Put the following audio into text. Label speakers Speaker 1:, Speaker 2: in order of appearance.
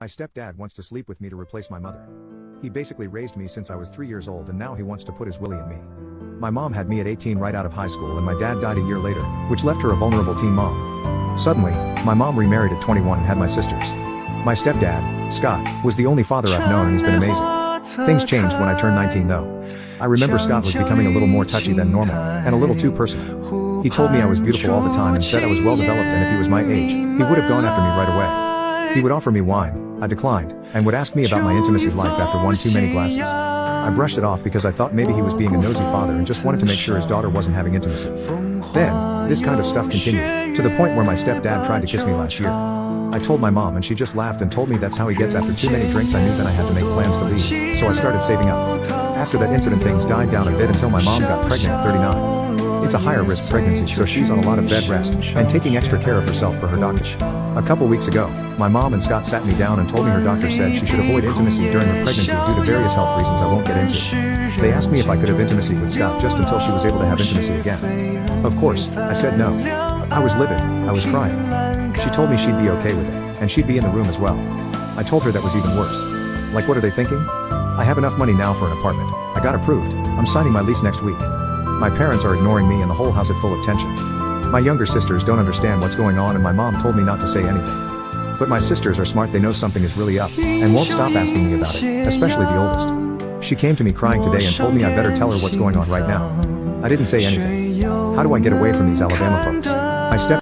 Speaker 1: My stepdad wants to sleep with me to replace my mother. He basically raised me since I was 3 years old and now he wants to put his willy in me. My mom had me at 18 right out of high school and my dad died a year later, which left her a vulnerable teen mom. Suddenly, my mom remarried at 21 and had my sisters. My stepdad, Scott, was the only father I've known and he's been amazing. Things changed when I turned 19 though. I remember Scott was becoming a little more touchy than normal, and a little too personal. He told me I was beautiful all the time and said I was well developed and if he was my age, he would have gone after me right away. He would offer me wine, I declined, and would ask me about my intimacy life after one too many glasses. I brushed it off because I thought maybe he was being a nosy father and just wanted to make sure his daughter wasn't having intimacy. Then, this kind of stuff continued, to the point where my stepdad tried to kiss me last year. I told my mom and she just laughed and told me that's how he gets after too many drinks. I knew then I had to make plans to leave, so I started saving up. After that incident things died down a bit until my mom got pregnant at 39. It's a higher risk pregnancy so she's on a lot of bed rest, and taking extra care of herself for her doctor. A couple weeks ago, my mom and Scott sat me down and told me her doctor said she should avoid intimacy during her pregnancy due to various health reasons I won't get into. They asked me if I could have intimacy with Scott just until she was able to have intimacy again. Of course, I said no. I was livid, I was crying. She told me she'd be okay with it, and she'd be in the room as well. I told her that was even worse. Like, what are they thinking? I have enough money now for an apartment. I got approved. I'm signing my lease next week. My parents are ignoring me and the whole house is full of tension. My younger sisters don't understand what's going on and my mom told me not to say anything. But my sisters are smart, they know something is really up, and won't stop asking me about it, especially the oldest. She came to me crying today and told me I better tell her what's going on right now. I didn't say anything. How do I get away from these Alabama folks? I stepped